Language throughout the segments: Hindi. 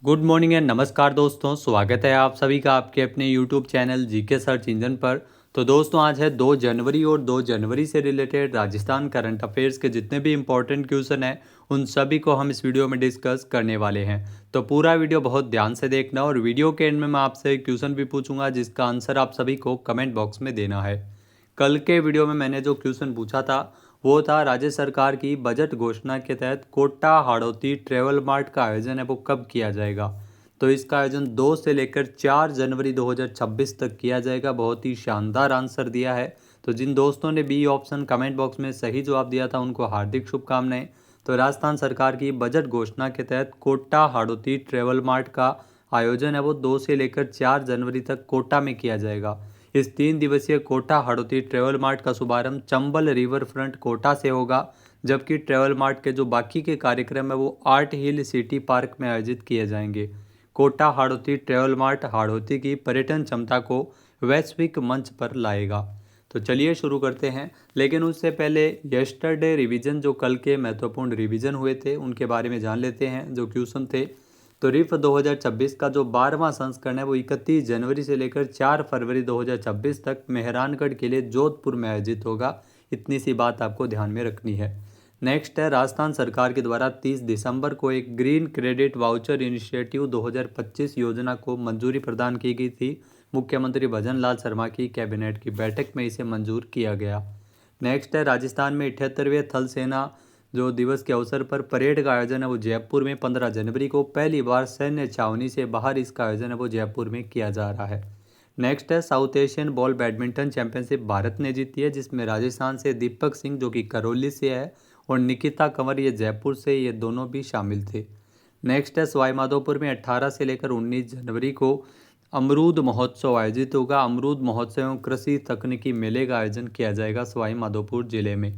गुड मॉर्निंग एंड नमस्कार दोस्तों, स्वागत है आप सभी का आपके अपने YouTube channel GK search engine पर। तो दोस्तों आज है 2 जनवरी और 2 जनवरी से रिलेटेड राजस्थान करंट अफेयर्स के जितने भी इंपॉर्टेंट क्वेश्चन हैं उन सभी को हम इस वीडियो में डिस्कस करने वाले हैं। तो पूरा वीडियो बहुत ध्यान से देखना और वीडियो के एंड में मैं आपसे एक क्वेश्चन भी पूछूंगा जिसका आंसर आप सभी को कमेंट बॉक्स में देना है। कल के वीडियो में मैंने जो क्वेश्चन पूछा था वो था राज्य सरकार की बजट घोषणा के तहत कोटा हाड़ौती ट्रेवल मार्ट का आयोजन है वो कब किया जाएगा। तो इसका आयोजन 2 से लेकर 4 जनवरी 2026 तक किया जाएगा। बहुत ही शानदार आंसर दिया है। तो जिन दोस्तों ने बी ऑप्शन कमेंट बॉक्स में सही जवाब दिया था उनको हार्दिक शुभकामनाएं। तो राजस्थान सरकार की बजट घोषणा के तहत कोटा हाड़ौती ट्रेवल मार्ट का आयोजन है वो 2 से लेकर 4 जनवरी तक कोटा में किया जाएगा। इस 3 दिवसीय कोटा हाड़ौती ट्रेवल मार्ट का शुभारंभ चंबल रिवर फ्रंट कोटा से होगा, जबकि ट्रेवल मार्ट के जो बाकी के कार्यक्रम है वो आर्ट हिल सिटी पार्क में आयोजित किए जाएंगे। कोटा हाड़ौती ट्रेवल मार्ट हाड़ौती की पर्यटन क्षमता को वैश्विक मंच पर लाएगा। तो चलिए शुरू करते हैं, लेकिन उससे पहले यस्टरडे रिवीजन जो कल के महत्वपूर्ण रिवीजन हुए थे उनके बारे में जान लेते हैं। जो क्वेश्चन थे तो रिफ 2026 का जो 12वां संस्करण है वो 31 जनवरी से लेकर 4 फरवरी 2026 तक मेहरानगढ़ के लिए जोधपुर में आयोजित होगा। इतनी सी बात आपको ध्यान में रखनी है। नेक्स्ट है राजस्थान सरकार के द्वारा 30 दिसंबर को एक ग्रीन क्रेडिट वाउचर इनिशिएटिव 2025 योजना को मंजूरी प्रदान की गई थी। मुख्यमंत्री भजन लाल शर्मा की कैबिनेट की बैठक में इसे मंजूर किया गया। नेक्स्ट है राजस्थान में 78वें थल सेना जो दिवस के अवसर पर परेड का आयोजन है वो जयपुर में 15 जनवरी को पहली बार सैन्य छावनी से बाहर इसका आयोजन है वो जयपुर में किया जा रहा है। नेक्स्ट है south Asian ball badminton championship Bharat ने जीती है, जिसमें राजस्थान से दीपक सिंह जो कि करौली से है और निकिता कंवर ये जयपुर से, ये दोनों भी शामिल थे। नेक्स्ट है सवाई माधोपुर में 18 से लेकर 19 जनवरी को अमरूद महोत्सव आयोजित होगा। अमरूद महोत्सव एवं कृषि तकनीकी मेले का आयोजन किया जाएगा सवाई माधोपुर जिले में।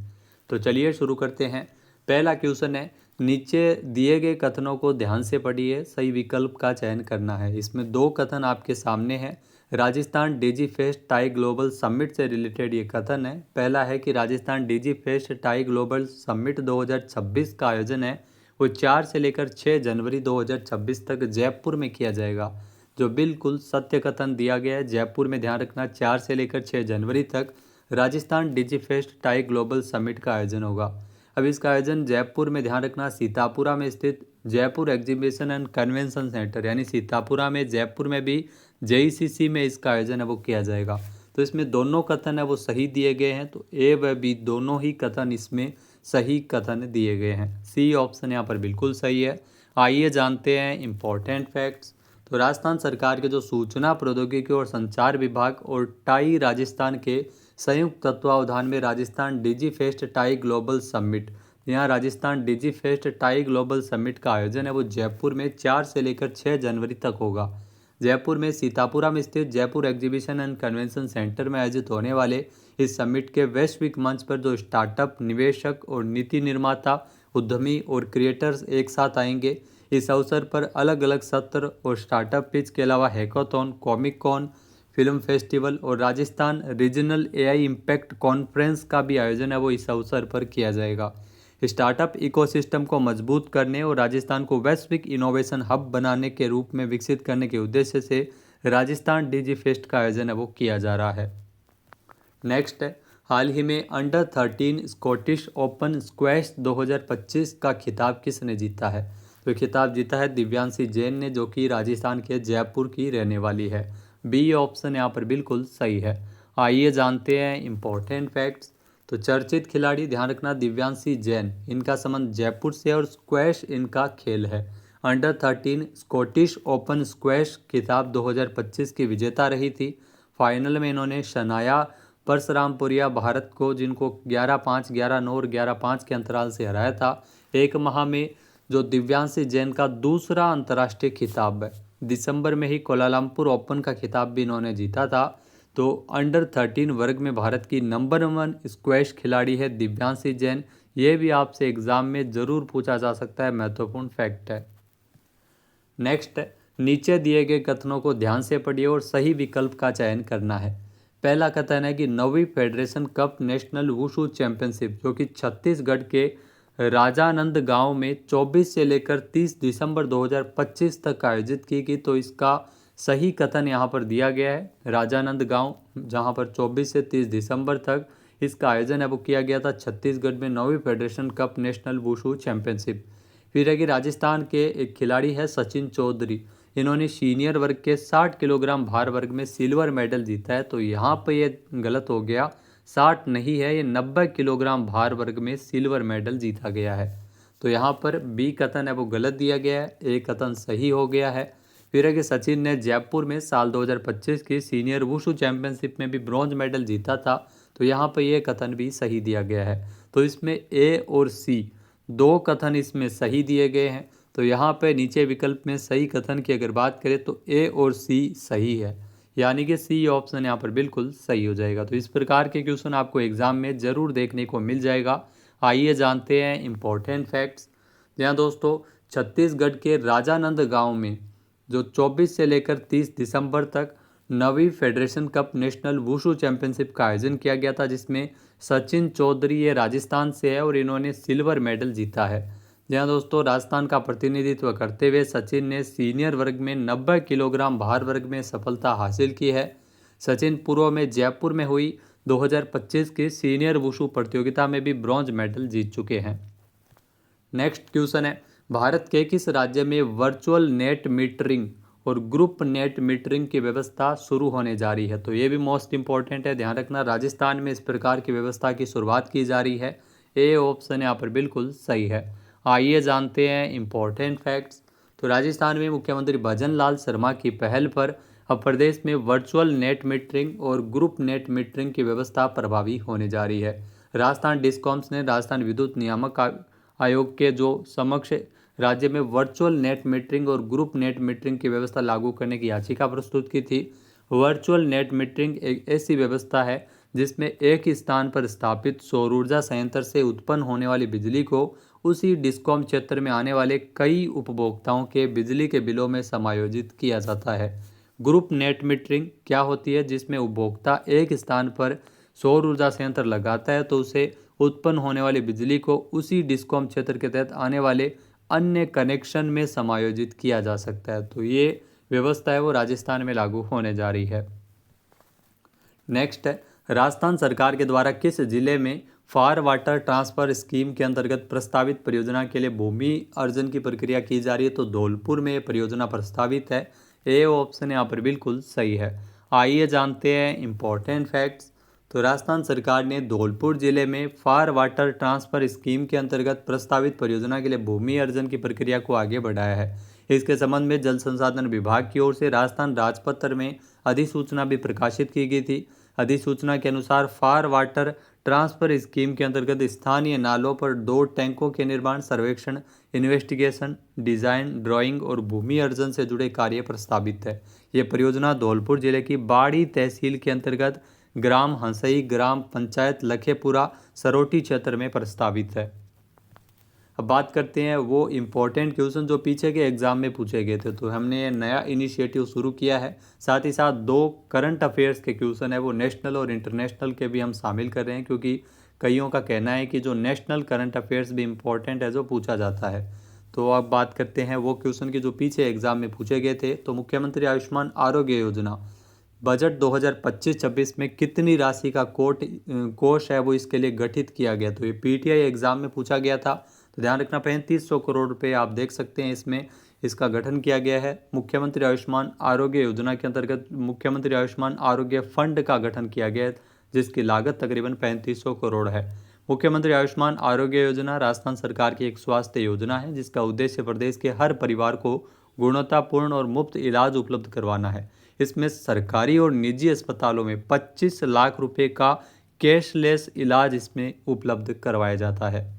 तो चलिए शुरू करते हैं। पहला क्वेश्चन है, नीचे दिए गए कथनों को ध्यान से पढ़िए, सही विकल्प का चयन करना है। इसमें 2 कथन आपके सामने हैं। राजस्थान डिजी फेस्ट टाई ग्लोबल समिट से रिलेटेड ये कथन है। पहला है कि राजस्थान डिजी फेस्ट टाई ग्लोबल समिट 2026 का आयोजन है वो 4 से लेकर 6 जनवरी 2026 तक जयपुर में किया जाएगा, जो बिल्कुल सत्य कथन दिया गया है। जयपुर में ध्यान रखना 4 से लेकर 6 जनवरी तक राजस्थान डिजी फेस्ट टाई ग्लोबल समिट का आयोजन होगा। अब इसका आयोजन जयपुर में ध्यान रखना सीतापुरा में स्थित Jaipur exhibition and convention centre यानी सीतापुरा में, जयपुर में भी जेईसीसी में इसका आयोजन है वो किया जाएगा। तो इसमें दोनों कथन है वो सही दिए गए हैं। तो ए व बी दोनों ही कथन इसमें सही कथन दिए गए हैं। सी ऑप्शन यहाँ पर बिल्कुल सही है। आइए जानते हैं इम्पोर्टेंट फैक्ट्स। तो राजस्थान सरकार के जो सूचना प्रौद्योगिकी और संचार विभाग और टाई राजस्थान के संयुक्त तत्वावधान में राजस्थान डिजी फेस्ट टाई ग्लोबल समिट, यहाँ राजस्थान डिजी फेस्ट टाई ग्लोबल समिट का आयोजन है वो जयपुर में 4 से लेकर 6 जनवरी तक होगा। जयपुर में सीतापुरा में स्थित Jaipur exhibition and convention centre में आयोजित होने वाले इस समिट के वैश्विक मंच पर जो स्टार्टअप, निवेशक और नीति निर्माता, उद्यमी और क्रिएटर्स एक साथ आएंगे। इस अवसर पर अलग अलग सत्र और स्टार्टअप पिच के अलावा hackathon, comic con, film festival और Rajasthan regional AI impact conference का भी आयोजन है वो इस अवसर पर किया जाएगा। स्टार्टअप इकोसिस्टम को मजबूत करने और राजस्थान को वैश्विक इनोवेशन हब बनाने के रूप में विकसित करने के उद्देश्य से राजस्थान डिजी फेस्ट का आयोजन है वो किया जा रहा है। नेक्स्ट है, हाल ही में अंडर 13 स्कॉटिश ओपन स्क्वैश 2025 का खिताब किसने जीता है। तो खिताब जीता है दिव्यांशी जैन ने, जो कि राजस्थान के जयपुर की रहने वाली है। बी ऑप्शन यहाँ पर बिल्कुल सही है। आइए जानते हैं इम्पोर्टेंट फैक्ट्स। तो चर्चित खिलाड़ी, ध्यान रखना दिव्यांशी जैन, इनका संबंध जयपुर से और स्क्वैश इनका खेल है। अंडर 13 स्कॉटिश ओपन स्क्वैश खिताब 2025 की विजेता रही थी। फाइनल में इन्होंने शनाया परशुरामपुरिया भारत को, जिनको 11-5, 11-9 और 11-5 के अंतराल से हराया था। एक माह में जो दिव्यांशी जैन का दूसरा अंतर्राष्ट्रीय खिताब है। दिसंबर में ही कोलालमपुर ओपन का खिताब भी इन्होंने जीता था। तो अंडर 13 वर्ग में भारत की नंबर 1 स्क्वैश खिलाड़ी है दिव्यांशी जैन। ये भी आपसे एग्जाम में ज़रूर पूछा जा सकता है, महत्वपूर्ण फैक्ट है। नेक्स्ट, नीचे दिए गए कथनों को ध्यान से पढ़िए और सही विकल्प का चयन करना है। पहला कथन है कि 9वीं federation cup national wushu championship जो कि छत्तीसगढ़ के राजानंद गांव में 24 से लेकर 30 दिसंबर 2025 तक आयोजित की गई। तो इसका सही कथन यहाँ पर दिया गया है, राजानंद गांव, जहाँ पर 24 से 30 दिसंबर तक इसका आयोजन है वो किया गया था छत्तीसगढ़ में 9वीं federation cup national wushu championship. फिर है कि राजस्थान के एक खिलाड़ी है सचिन चौधरी, इन्होंने सीनियर वर्ग के 60 किलोग्राम भार वर्ग में सिल्वर मेडल जीता है। तो यहाँ पर ये गलत हो गया, 60 नहीं है, ये 90 किलोग्राम भार वर्ग में सिल्वर मेडल जीता गया है। तो यहाँ पर बी कथन है वो गलत दिया गया है, ए कथन सही हो गया है। फिर है कि सचिन ने जयपुर में साल 2025 की सीनियर वुशु चैंपियनशिप में भी ब्रॉन्ज मेडल जीता था। तो यहाँ पर यह कथन भी सही दिया गया है। तो इसमें ए और सी दो कथन इसमें सही दिए गए हैं। तो यहाँ पे नीचे विकल्प में सही कथन की अगर बात करें तो ए और सी सही है, यानी कि सी ऑप्शन यहाँ पर बिल्कुल सही हो जाएगा। तो इस प्रकार के क्वेश्चन आपको एग्जाम में ज़रूर देखने को मिल जाएगा। आइए जानते हैं इम्पोर्टेंट फैक्ट्स। जहाँ दोस्तों छत्तीसगढ़ के राजानंद गांव में जो 24 से लेकर 30 दिसंबर तक 9वीं federation cup national wushu championship का आयोजन किया गया था, जिसमें सचिन चौधरी ये राजस्थान से है और इन्होंने सिल्वर मेडल जीता है। जहाँ दोस्तों राजस्थान का प्रतिनिधित्व करते हुए सचिन ने सीनियर वर्ग में 90 किलोग्राम भार वर्ग में सफलता हासिल की है। सचिन पूर्व में जयपुर में हुई 2025 की सीनियर वुशु प्रतियोगिता में भी ब्रॉन्ज मेडल जीत चुके हैं। नेक्स्ट क्वेश्चन है, भारत के किस राज्य में वर्चुअल नेट मीटरिंग और ग्रुप नेट मीटरिंग की व्यवस्था शुरू होने जा रही है? तो ये भी मोस्ट इंपॉर्टेंट है, ध्यान रखना, राजस्थान में इस प्रकार की व्यवस्था की शुरुआत की जा रही है। ए ऑप्शन यहाँ पर बिल्कुल सही है। आइए जानते हैं इम्पोर्टेंट फैक्ट्स। तो राजस्थान में मुख्यमंत्री भजन लाल शर्मा की पहल पर अब प्रदेश में वर्चुअल नेट मीटरिंग और ग्रुप नेट मीटरिंग की व्यवस्था प्रभावी होने जा रही है। राजस्थान डिस्कॉम्स ने राजस्थान विद्युत नियामक आयोग के जो समक्ष राज्य में वर्चुअल नेट मीटरिंग और ग्रुप नेट मीटरिंग की व्यवस्था लागू करने की याचिका प्रस्तुत की थी। वर्चुअल नेट मीटरिंग एक ऐसी व्यवस्था है जिसमें एक ही स्थान पर स्थापित सौर ऊर्जा संयंत्र से उत्पन्न होने वाली बिजली को उसी डिस्कॉम क्षेत्र में आने वाले कई उपभोक्ताओं के बिजली के बिलों में समायोजित किया जाता है। ग्रुप नेट मीटरिंग क्या होती है, जिसमें उपभोक्ता एक स्थान पर सौर ऊर्जा संयंत्र लगाता है तो उसे उत्पन्न होने वाली बिजली को उसी डिस्कॉम क्षेत्र के तहत आने वाले अन्य कनेक्शन में समायोजित किया जा सकता है। तो ये व्यवस्था है वो राजस्थान में लागू होने जा रही है। नेक्स्ट है, राजस्थान सरकार के द्वारा किस जिले में फार वाटर ट्रांसफर स्कीम के अंतर्गत प्रस्तावित परियोजना के लिए भूमि अर्जन की प्रक्रिया की जा रही है? तो धौलपुर में परियोजना प्रस्तावित है। ए ऑप्शन यहाँ पर बिल्कुल सही है। आइए जानते हैं इम्पोर्टेंट फैक्ट्स। तो राजस्थान सरकार ने धौलपुर जिले में फार वाटर ट्रांसफर स्कीम के अंतर्गत प्रस्तावित परियोजना के लिए भूमि अर्जन की प्रक्रिया को आगे बढ़ाया है। इसके संबंध में जल संसाधन विभाग की ओर से राजस्थान राजपत्र में अधिसूचना भी प्रकाशित की गई थी। अधिसूचना के अनुसार फार वाटर ट्रांसफर स्कीम के अंतर्गत स्थानीय नालों पर 2 टैंकों के निर्माण, सर्वेक्षण, इन्वेस्टिगेशन, डिजाइन, ड्राइंग और भूमि अर्जन से जुड़े कार्य प्रस्तावित है। ये परियोजना धौलपुर जिले की बाड़ी तहसील के अंतर्गत ग्राम हंसई, ग्राम पंचायत लखेपुरा, सरोटी क्षेत्र में प्रस्तावित है। अब बात करते हैं वो इम्पोर्टेंट क्वेश्चन जो पीछे के एग्जाम में पूछे गए थे। तो हमने ये नया इनिशिएटिव शुरू किया है, साथ ही साथ 2 करंट अफेयर्स के क्वेश्चन है वो नेशनल और इंटरनेशनल के भी हम शामिल कर रहे हैं, क्योंकि कईयों का कहना है कि जो नेशनल करंट अफेयर्स भी इम्पोर्टेंट है जो पूछा जाता है। तो अब बात करते हैं वो क्वेश्चन की जो पीछे एग्जाम में पूछे गए थे। तो मुख्यमंत्री आयुष्मान आरोग्य योजना बजट 2025-26 में कितनी राशि का कोष है वो इसके लिए गठित किया गया? तो ये पीटीआई एग्जाम में पूछा गया था। तो ध्यान रखना, 3500 करोड़ रुपए आप देख सकते हैं इसमें इसका गठन किया गया है। मुख्यमंत्री आयुष्मान आरोग्य योजना के अंतर्गत मुख्यमंत्री आयुष्मान आरोग्य फंड का गठन किया गया है, जिसकी लागत तकरीबन 3500 करोड़ है। मुख्यमंत्री आयुष्मान आरोग्य योजना राजस्थान सरकार की एक स्वास्थ्य योजना है जिसका उद्देश्य प्रदेश के हर परिवार को गुणवत्तापूर्ण और मुफ्त इलाज उपलब्ध करवाना है। इसमें सरकारी और निजी अस्पतालों में 25 लाख रुपए का कैशलेस इलाज इसमें उपलब्ध करवाया जाता है।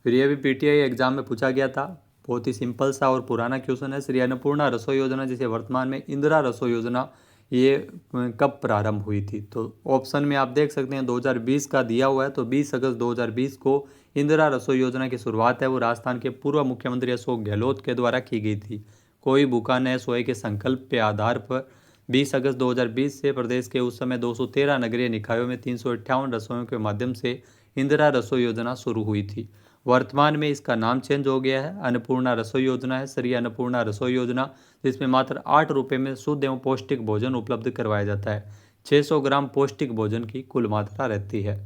फिर यह भी पीटीआई एग्जाम में पूछा गया था, बहुत ही सिंपल सा और पुराना क्वेश्चन है। श्री अन्नपूर्णा रसोई योजना जिसे वर्तमान में इंदिरा रसोई योजना, ये कब प्रारंभ हुई थी? तो ऑप्शन में आप देख सकते हैं 2020 का दिया हुआ है। तो 20 अगस्त 2020 को इंदिरा रसोई योजना की शुरुआत है वो राजस्थान के पूर्व मुख्यमंत्री अशोक गहलोत के द्वारा की गई थी। कोई भूखा न सोए के संकल्प के आधार पर 20 अगस्त 2020 से प्रदेश के उस समय 213 नगरीय निकायों में 358 रसोइयों के माध्यम से इंदिरा रसोई योजना शुरू हुई थी। वर्तमान में इसका नाम चेंज हो गया है, अन्नपूर्णा रसोई योजना है, श्री अन्नपूर्णा रसोई योजना, जिसमें मात्र 8 रुपये में शुद्ध एवं पौष्टिक भोजन उपलब्ध करवाया जाता है। 600 ग्राम पौष्टिक भोजन की कुल मात्रा रहती है।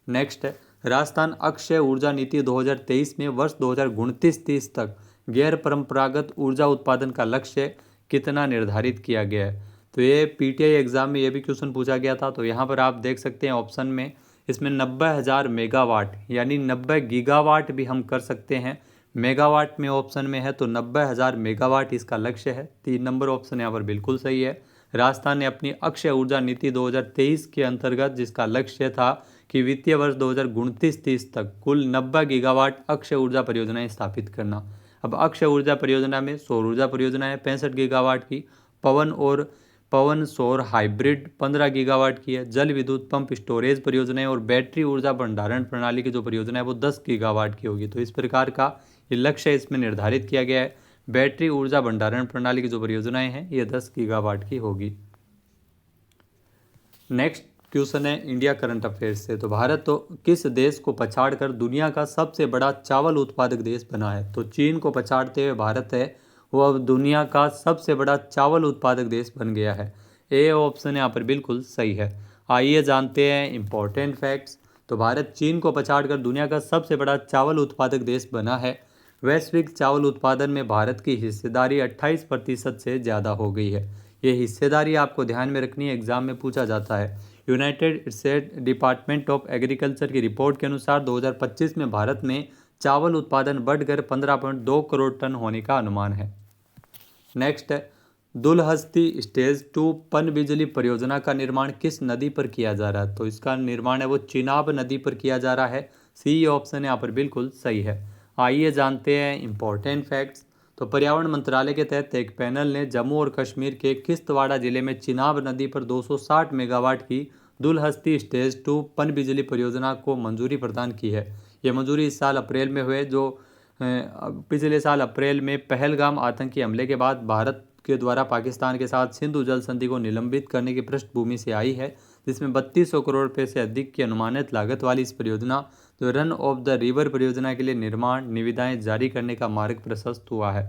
नेक्स्ट है राजस्थान अक्षय ऊर्जा नीति 2023 में वर्ष 2029-30 तक गैर परंपरागत ऊर्जा उत्पादन का लक्ष्य कितना निर्धारित किया गया है। तो ये पीटीआई एग्जाम में ये भी क्वेश्चन पूछा गया था। तो यहाँ पर आप देख सकते हैं ऑप्शन में इसमें 90,000 मेगावाट यानी 90 गीगावाट भी हम कर सकते हैं। मेगावाट में ऑप्शन में है तो 90,000 मेगावाट इसका लक्ष्य है। 3 नंबर ऑप्शन यहाँ पर बिल्कुल सही है। राजस्थान ने अपनी अक्षय ऊर्जा नीति 2023 के अंतर्गत जिसका लक्ष्य था कि वित्तीय वर्ष 2029-30 तक कुल 90 गीगावाट अक्षय ऊर्जा परियोजनाएं स्थापित करना। अब अक्षय ऊर्जा परियोजना में सौर ऊर्जा परियोजना है 65 गीगावाट की, पवन सौर हाइब्रिड 15 गीगावाट की है, जल विद्युत पंप स्टोरेज परियोजना है और बैटरी ऊर्जा भंडारण प्रणाली की जो परियोजना है वो 10 गीगावाट की होगी। तो इस प्रकार का ये लक्ष्य इसमें निर्धारित किया गया है। बैटरी ऊर्जा भंडारण प्रणाली की जो परियोजनाएं हैं ये 10 गीगावाट की होगी। नेक्स्ट क्वेश्चन है इंडिया करंट अफेयर्स से। तो भारत तो किस देश को पछाड़कर दुनिया का सबसे बड़ा चावल उत्पादक देश बना है। तो चीन को पछाड़ते हुए भारत है वो अब दुनिया का सबसे बड़ा चावल उत्पादक देश बन गया है। ए ऑप्शन यहाँ पर बिल्कुल सही है। आइए जानते हैं इंपॉर्टेंट फैक्ट्स। तो भारत चीन को पछाड़कर दुनिया का सबसे बड़ा चावल उत्पादक देश बना है। वैश्विक चावल उत्पादन में भारत की हिस्सेदारी 28% से ज़्यादा हो गई है। ये हिस्सेदारी आपको ध्यान में रखनी है, एग्जाम में पूछा जाता है। United state department of agriculture की रिपोर्ट के अनुसार 2025 में भारत में चावल उत्पादन बढ़कर 15.2 करोड़ टन होने का अनुमान है। नेक्स्ट है दुलहस्ती स्टेज 2 पनबिजली परियोजना का निर्माण किस नदी पर किया जा रहा है। तो इसका निर्माण है वो चिनाब नदी पर किया जा रहा है। सी ऑप्शन यहाँ पर बिल्कुल सही है। आइए जानते हैं इंपॉर्टेंट फैक्ट्स। तो पर्यावरण मंत्रालय के तहत एक पैनल ने जम्मू और कश्मीर के किश्तवाड़ा जिले में चिनाब नदी पर 260 मेगावाट की दुलहस्ती स्टेज 2 पनबिजली परियोजना को मंजूरी प्रदान की है। ये मंजूरी इस साल अप्रैल में हुए जो पिछले साल अप्रैल में पहलगाम आतंकी हमले के बाद भारत के द्वारा पाकिस्तान के साथ सिंधु जल संधि को निलंबित करने की पृष्ठभूमि से आई है, जिसमें 3200 करोड़ रुपये से अधिक की अनुमानित लागत वाली इस परियोजना जो रन ऑफ द रिवर परियोजना के लिए निर्माण निविदाएं जारी करने का मार्ग प्रशस्त हुआ है।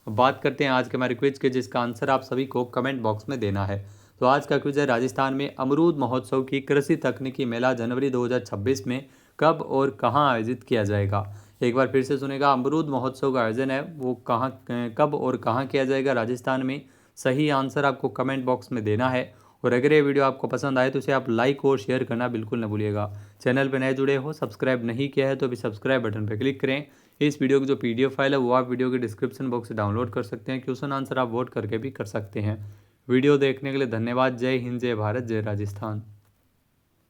अब बात करते हैं आज के हमारे क्विज के, जिसका आंसर आप सभी को कमेंट बॉक्स में देना है। तो आज का क्विज है राजस्थान में अमरूद महोत्सव की कृषि तकनीकी मेला जनवरी 2026 में कब और कहां आयोजित किया जाएगा। एक बार फिर से सुनेगा, अमरूद महोत्सव का आयोजन है वो कहां, कब और कहां किया जाएगा राजस्थान में। सही आंसर आपको कमेंट बॉक्स में देना है। और अगर ये वीडियो आपको पसंद आए तो इसे आप लाइक और शेयर करना बिल्कुल न भूलिएगा। चैनल पर नए जुड़े हो, सब्सक्राइब नहीं किया है तो अभी सब्सक्राइब बटन पर क्लिक करें। इस वीडियो की जो PDF फाइल है वो आप वीडियो के डिस्क्रिप्शन बॉक्स से डाउनलोड कर सकते हैं। क्वेश्चन आंसर आप वोट करके भी कर सकते हैं। वीडियो देखने के लिए धन्यवाद। जय हिंद, जय भारत, जय राजस्थान।